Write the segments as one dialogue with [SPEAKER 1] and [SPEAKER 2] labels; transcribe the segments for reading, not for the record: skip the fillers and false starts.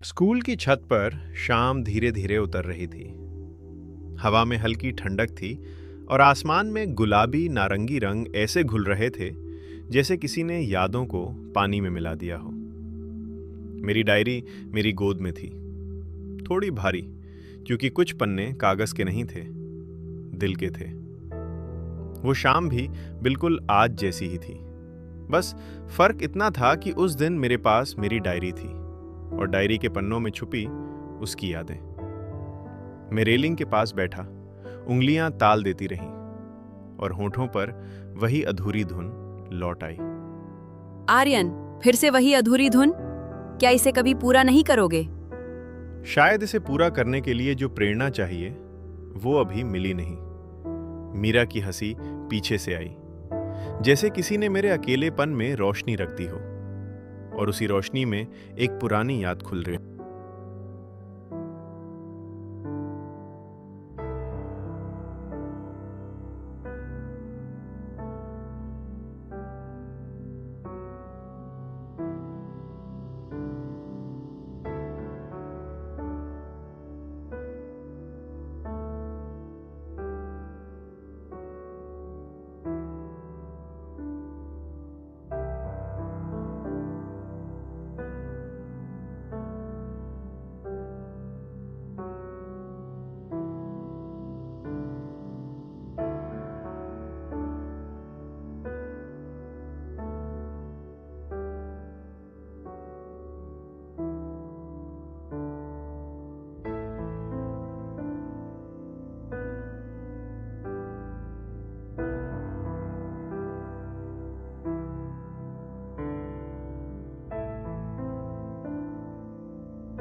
[SPEAKER 1] School की छत पर शाम धीरे धीरे उतर रही थी। हवा में हल्की ठंडक थी और आसमान में गुलाबी नारंगी रंग ऐसे घुल रहे थे जैसे किसी ने यादों को पानी में मिला दिया हो। मेरी डायरी मेरी गोद में थी, थोड़ी भारी, क्योंकि कुछ पन्ने कागज के नहीं थे, दिल के थे। वो शाम भी बिल्कुल आज जैसी ही थी। बस फर्क इतना था कि उस दिन मेरे पास मेरी डायरी थी और डायरी के पन्नों में छुपी उसकी यादें। मैं रेलिंग के पास बैठा, उंगलियां ताल देती रहीं और होठों पर वही अधूरी धुन लौट आई।
[SPEAKER 2] आर्यन, फिर से वही अधूरी धुन? क्या इसे कभी पूरा नहीं करोगे?
[SPEAKER 1] शायद इसे पूरा करने के लिए जो प्रेरणा चाहिए वो अभी मिली नहीं। मीरा की हंसी पीछे से आई, जैसे किसी ने मेरे अकेलेपन में रोशनी रख दी हो और उसी रोशनी में एक पुरानी याद खुल रही।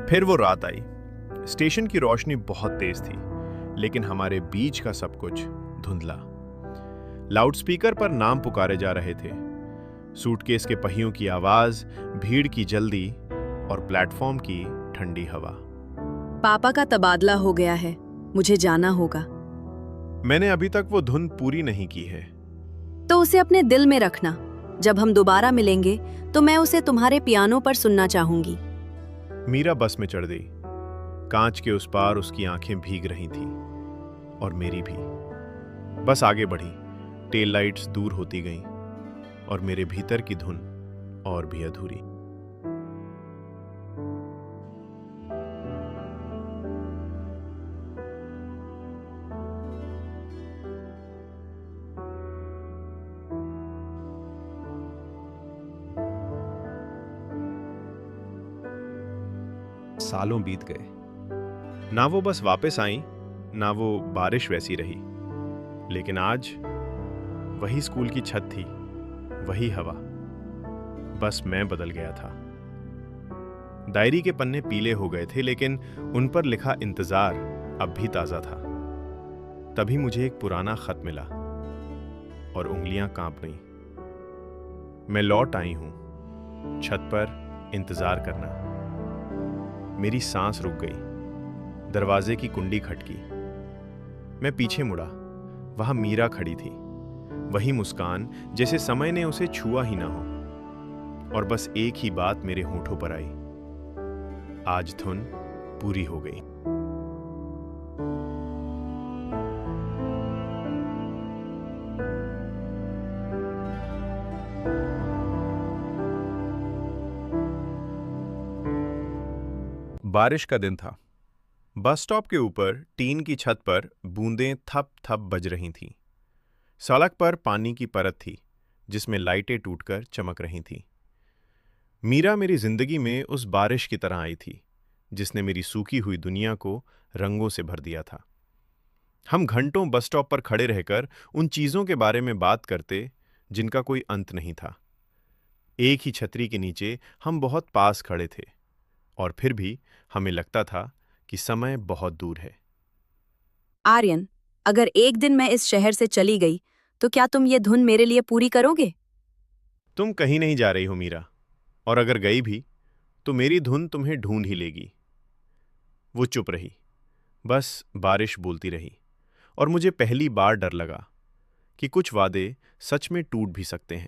[SPEAKER 1] फिर वो रात आई। स्टेशन की रोशनी बहुत तेज थी, लेकिन हमारे बीच का सब कुछ धुंधला। लाउडस्पीकर पर नाम पुकारे जा रहे थे। सूटकेस के पहियों की आवाज, भीड़ की जल्दी और प्लेटफॉर्म की ठंडी हवा।
[SPEAKER 2] पापा का तबादला हो गया है, मुझे जाना होगा।
[SPEAKER 1] मैंने अभी तक वो धुन पूरी नहीं की है।
[SPEAKER 2] तो उसे अपने दिल में रखना। जब हम दोबारा मिलेंगे तो मैं उसे तुम्हारे पियानो पर सुनना चाहूंगी।
[SPEAKER 1] मीरा बस में चढ़ गई। कांच के उस पार उसकी आंखें भीग रही थीं और मेरी भी। बस आगे बढ़ी, टेल लाइट्स दूर होती गईं और मेरे भीतर की धुन और भी अधूरी। सालों बीत गए, ना वो बस वापस आई, ना वो बारिश वैसी रही, लेकिन आज वही स्कूल की छत थी, वही हवा, बस मैं बदल गया था। डायरी के पन्ने पीले हो गए थे, लेकिन उन पर लिखा इंतजार अब भी ताजा था। तभी मुझे एक पुराना खत मिला और उंगलियां कांप गईं। मैं लौट आई हूं, छत पर इंतजार करना। मेरी सांस रुक गई। दरवाजे की कुंडी खटकी। मैं पीछे मुड़ा, वहां मीरा खड़ी थी, वही मुस्कान जैसे समय ने उसे छुआ ही ना हो। और बस एक ही बात मेरे होठों पर आई, आज धुन पूरी हो गई। बारिश का दिन था। बस स्टॉप के ऊपर टीन की छत पर बूंदें थप थप बज रही थीं। सड़क पर पानी की परत थी जिसमें लाइटें टूटकर चमक रही थीं। मीरा मेरी जिंदगी में उस बारिश की तरह आई थी जिसने मेरी सूखी हुई दुनिया को रंगों से भर दिया था। हम घंटों बस स्टॉप पर खड़े रहकर उन चीजों के बारे में बात करते जिनका कोई अंत नहीं था। एक ही छतरी के नीचे हम बहुत पास खड़े थे और फिर भी हमें लगता था कि समय बहुत दूर है।
[SPEAKER 2] आर्यन, अगर एक दिन मैं इस शहर से चली गई तो क्या तुम ये धुन मेरे लिए पूरी करोगे?
[SPEAKER 1] तुम कहीं नहीं जा रही हो मीरा, और अगर गई भी तो मेरी धुन तुम्हें ढूंढ ही लेगी। वो चुप रही, बस बारिश बोलती रही और मुझे पहली बार डर लगा कि कुछ वादे सच में टूट भी सकते हैं।